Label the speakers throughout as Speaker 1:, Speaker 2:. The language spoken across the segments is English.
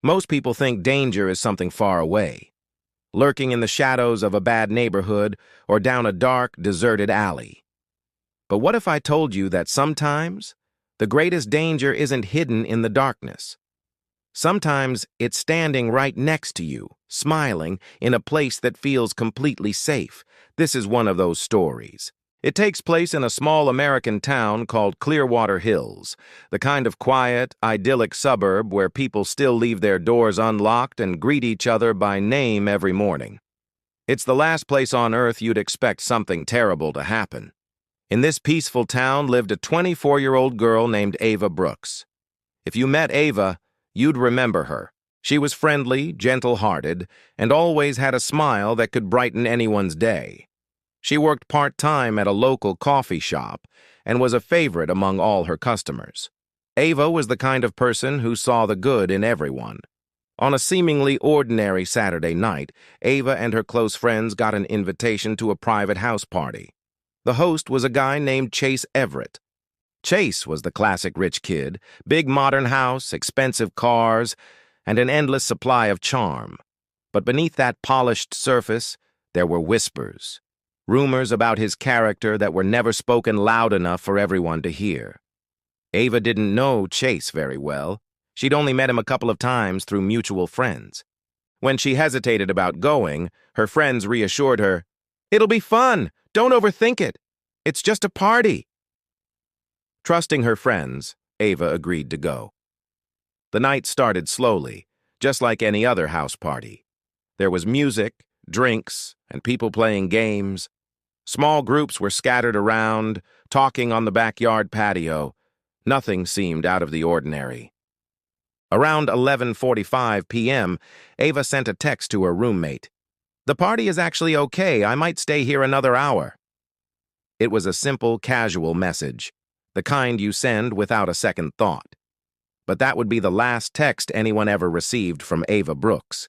Speaker 1: Most people think danger is something far away, lurking in the shadows of a bad neighborhood or down a dark, deserted alley. But what if I told you that sometimes the greatest danger isn't hidden in the darkness? Sometimes it's standing right next to you, smiling, in a place that feels completely safe. This is one of those stories. It takes place in a small American town called Clearwater Hills, the kind of quiet, idyllic suburb where people still leave their doors unlocked and greet each other by name every morning. It's the last place on earth you'd expect something terrible to happen. In this peaceful town lived a 24-year-old girl named Ava Brooks. If you met Ava, you'd remember her. She was friendly, gentle-hearted, and always had a smile that could brighten anyone's day. She worked part-time at a local coffee shop and was a favorite among all her customers. Ava was the kind of person who saw the good in everyone. On a seemingly ordinary Saturday night, Ava and her close friends got an invitation to a private house party. The host was a guy named Chase Everett. Chase was the classic rich kid, big modern house, expensive cars, and an endless supply of charm. But beneath that polished surface, there were whispers. Rumors about his character that were never spoken loud enough for everyone to hear. Ava didn't know Chase very well. She'd only met him a couple of times through mutual friends. When she hesitated about going, her friends reassured her, "It'll be fun. Don't overthink it. It's just a party." Trusting her friends, Ava agreed to go. The night started slowly, just like any other house party. There was music, drinks, and people playing games. Small groups were scattered around, talking on the backyard patio. Nothing seemed out of the ordinary. Around 11:45 p.m., Ava sent a text to her roommate. "The party is actually okay. I might stay here another hour." It was a simple, casual message, the kind you send without a second thought. But that would be the last text anyone ever received from Ava Brooks.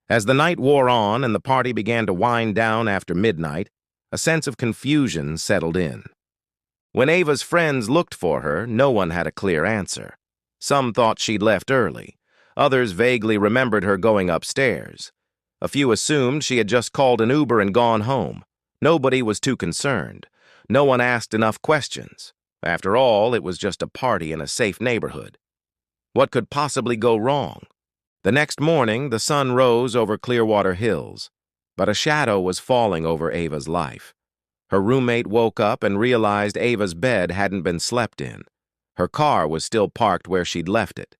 Speaker 1: As the night wore on and the party began to wind down after midnight, a sense of confusion settled in. When Ava's friends looked for her, no one had a clear answer. Some thought she'd left early. Others vaguely remembered her going upstairs. A few assumed she had just called an Uber and gone home. Nobody was too concerned. No one asked enough questions. After all, it was just a party in a safe neighborhood. What could possibly go wrong? The next morning, the sun rose over Clearwater Hills, but a shadow was falling over Ava's life. Her roommate woke up and realized Ava's bed hadn't been slept in. Her car was still parked where she'd left it.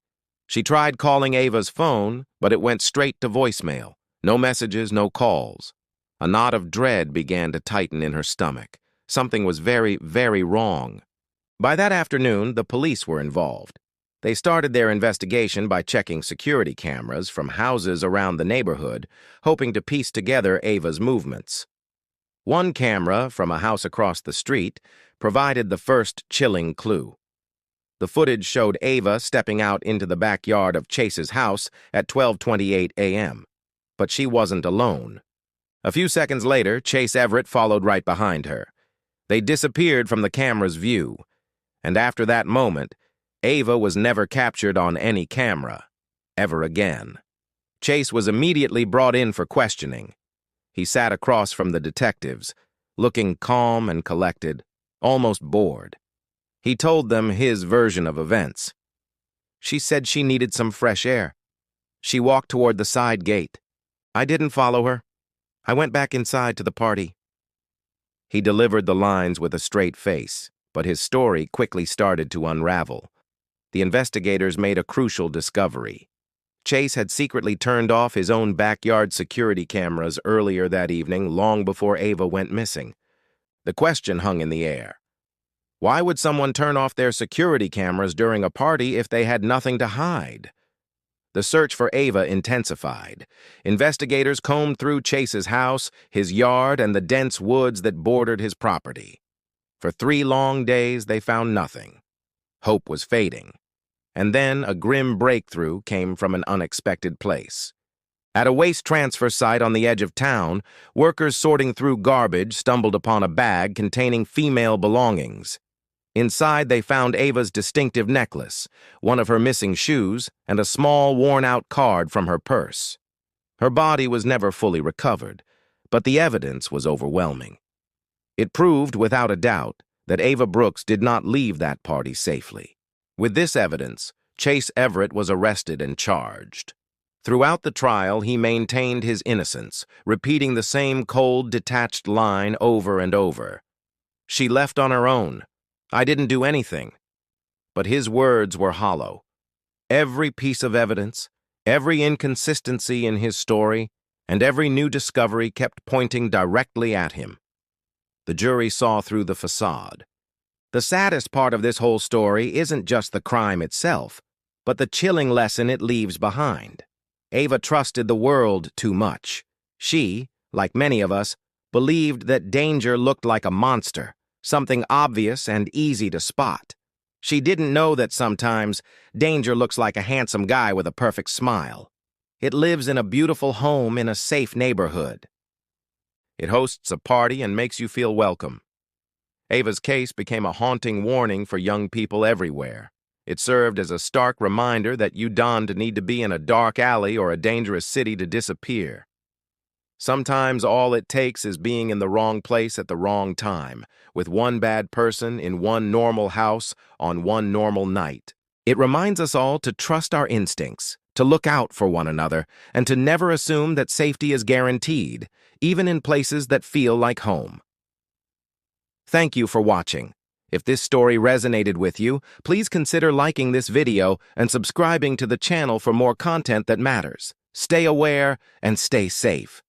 Speaker 1: She tried calling Ava's phone, but it went straight to voicemail. No messages, no calls. A knot of dread began to tighten in her stomach. Something was very, very wrong. By that afternoon, the police were involved. They started their investigation by checking security cameras from houses around the neighborhood, hoping to piece together Ava's movements. One camera from a house across the street provided the first chilling clue. The footage showed Ava stepping out into the backyard of Chase's house at 12:28 a.m. But she wasn't alone. A few seconds later, Chase Everett followed right behind her. They disappeared from the camera's view, and after that moment, Ava was never captured on any camera, ever again. Chase was immediately brought in for questioning. He sat across from the detectives, looking calm and collected, almost bored. He told them his version of events. "She said she needed some fresh air. She walked toward the side gate. I didn't follow her. I went back inside to the party." He delivered the lines with a straight face, but his story quickly started to unravel. The investigators made a crucial discovery. Chase had secretly turned off his own backyard security cameras earlier that evening, long before Ava went missing. The question hung in the air. Why would someone turn off their security cameras during a party if they had nothing to hide? The search for Ava intensified. Investigators combed through Chase's house, his yard, and the dense woods that bordered his property. For 3 long days, they found nothing. Hope was fading. And then a grim breakthrough came from an unexpected place. At a waste transfer site on the edge of town, workers sorting through garbage stumbled upon a bag containing female belongings. Inside, they found Ava's distinctive necklace, one of her missing shoes, and a small, worn-out card from her purse. Her body was never fully recovered, but the evidence was overwhelming. It proved, without a doubt, that Ava Brooks did not leave that party safely. With this evidence, Chase Everett was arrested and charged. Throughout the trial, he maintained his innocence, repeating the same cold, detached line over and over. "She left on her own. I didn't do anything." But his words were hollow. Every piece of evidence, every inconsistency in his story, and every new discovery kept pointing directly at him. The jury saw through the facade. The saddest part of this whole story isn't just the crime itself, but the chilling lesson it leaves behind. Ava trusted the world too much. She, like many of us, believed that danger looked like a monster, something obvious and easy to spot. She didn't know that sometimes danger looks like a handsome guy with a perfect smile. It lives in a beautiful home in a safe neighborhood. It hosts a party and makes you feel welcome. Ava's case became a haunting warning for young people everywhere. It served as a stark reminder that you don't need to be in a dark alley or a dangerous city to disappear. Sometimes all it takes is being in the wrong place at the wrong time, with one bad person in one normal house on one normal night. It reminds us all to trust our instincts, to look out for one another, and to never assume that safety is guaranteed, even in places that feel like home. Thank you for watching. If this story resonated with you, please consider liking this video and subscribing to the channel for more content that matters. Stay aware and stay safe.